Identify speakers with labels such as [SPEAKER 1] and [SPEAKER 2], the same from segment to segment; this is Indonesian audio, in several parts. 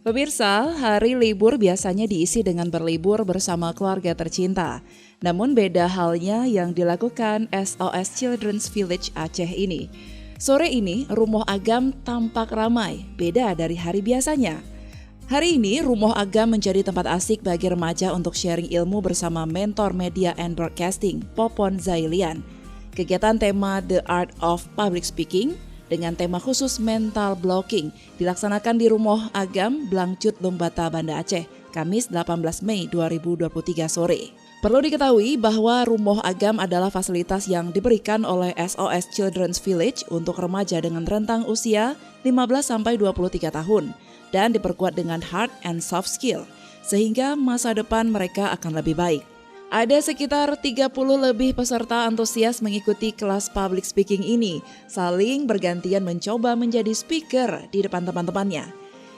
[SPEAKER 1] Pemirsa, hari libur biasanya diisi dengan berlibur bersama keluarga tercinta. Namun beda halnya yang dilakukan SOS Children's Village Aceh ini. Sore ini, Rumoh Agam tampak ramai, beda dari hari biasanya. Hari ini, Rumoh Agam menjadi tempat asik bagi remaja untuk sharing ilmu bersama mentor media and broadcasting, Popon Zailian. Kegiatan tema The Art of Public Speaking dengan tema khusus mental blocking dilaksanakan di Rumoh Agam, Blangcut, Lumbata, Banda Aceh, Kamis 18 Mei 2023 sore. Perlu diketahui bahwa Rumoh Agam adalah fasilitas yang diberikan oleh SOS Children's Village untuk remaja dengan rentang usia 15-23 tahun dan diperkuat dengan hard and soft skill, sehingga masa depan mereka akan lebih baik. Ada sekitar 30 lebih peserta antusias mengikuti kelas public speaking ini, saling bergantian mencoba menjadi speaker di depan teman-temannya.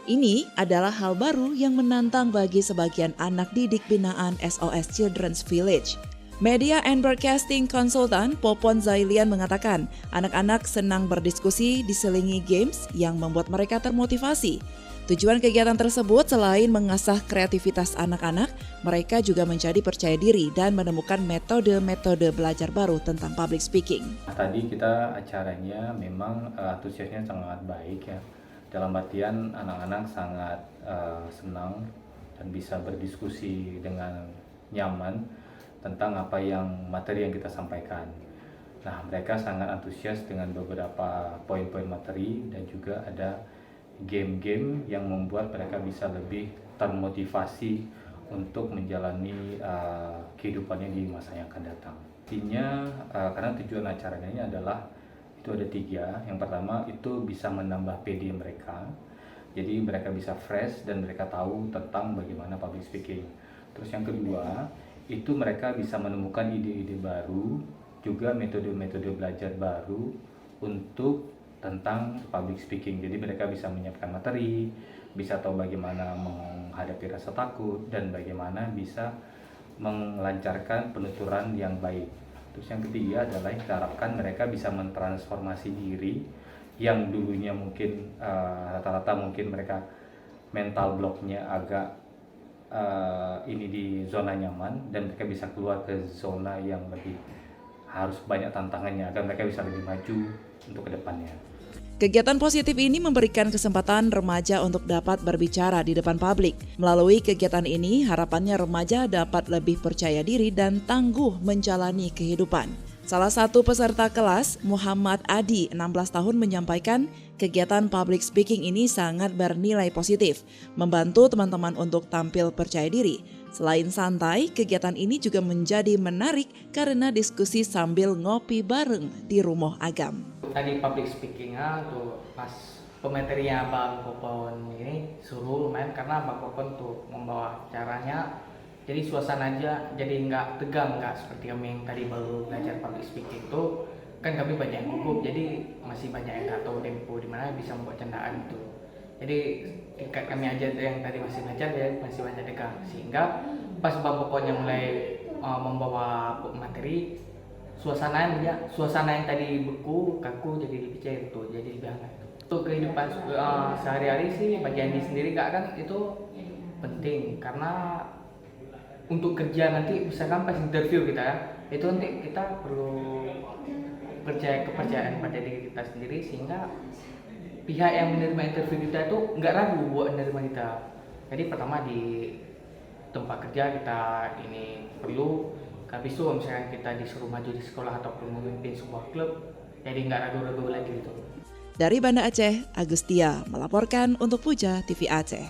[SPEAKER 1] Ini adalah hal baru yang menantang bagi sebagian anak didik binaan SOS Children's Village. Media and Broadcasting Consultant Popon Zailian mengatakan, anak-anak senang berdiskusi diselingi games yang membuat mereka termotivasi. Tujuan kegiatan tersebut selain mengasah kreativitas anak-anak, mereka juga menjadi percaya diri dan menemukan metode-metode belajar baru tentang public speaking.
[SPEAKER 2] Tadi kita acaranya memang antusiasnya sangat baik ya. Dalam artian anak-anak sangat senang dan bisa berdiskusi dengan nyaman tentang apa yang materi yang kita sampaikan. Nah, mereka sangat antusias dengan beberapa poin-poin materi dan juga ada game-game yang membuat mereka bisa lebih termotivasi untuk menjalani kehidupannya di masa yang akan datang. Intinya karena tujuan acaranya ini adalah itu ada 3. Yang pertama itu bisa menambah PD mereka, jadi mereka bisa fresh dan mereka tahu tentang bagaimana public speaking. Terus yang kedua itu mereka bisa menemukan ide-ide baru, juga metode-metode belajar baru untuk tentang public speaking. Jadi mereka bisa menyiapkan materi, bisa tahu bagaimana menghadapi rasa takut, dan bagaimana bisa melancarkan penuturan yang baik. Terus yang ketiga adalah kita harapkan mereka bisa mentransformasi diri yang dulunya mungkin rata-rata mungkin mereka mental blocknya agak ini di zona nyaman, dan mereka bisa keluar ke zona yang lebih harus banyak tantangannya agar mereka bisa lebih maju untuk kedepannya.
[SPEAKER 1] Kegiatan positif ini memberikan kesempatan remaja untuk dapat berbicara di depan publik. Melalui kegiatan ini, harapannya remaja dapat lebih percaya diri dan tangguh menjalani kehidupan. Salah satu peserta kelas, Muhammad Adi, 16 tahun, menyampaikan kegiatan public speaking ini sangat bernilai positif, membantu teman-teman untuk tampil percaya diri. Selain santai, kegiatan ini juga menjadi menarik karena diskusi sambil ngopi bareng di Rumoh Agam.
[SPEAKER 3] Tadi public speakingnya tuh pas pematerinya Bang Popon ini suruh lumayan karena Bang Popon tuh membawa caranya, jadi suasana aja jadi nggak tegang, nggak seperti kami yang tadi baru belajar public speaking tuh kan kami banyak yang gugup, jadi masih banyak yang nggak tahu tempo di mana bisa membuat candaan itu. Jadi tingkat kami aja yang tadi masih belajar ya masih banyak tegang, sehingga pas Bang Popon yang mulai membawa materi, suasana yang tadi beku, kaku jadi lebih cair tuh, jadi lebih hangat. Untuk kehidupan sehari-hari sih bagi Andi sendiri Kak, kan itu penting karena untuk kerja nanti misalkan pas interview kita ya, itu nanti kita perlu kepercayaan pada diri kita sendiri, sehingga pihak yang menerima interview kita itu nggak ragu buat menerima kita. Jadi pertama di tempat kerja kita ini perlu, habis itu misalkan kita disuruh maju di sekolah ataupun memimpin sebuah klub, jadi nggak ragu-ragu lagi gitu.
[SPEAKER 1] Dari Banda Aceh, Agustia melaporkan untuk Puja TV Aceh.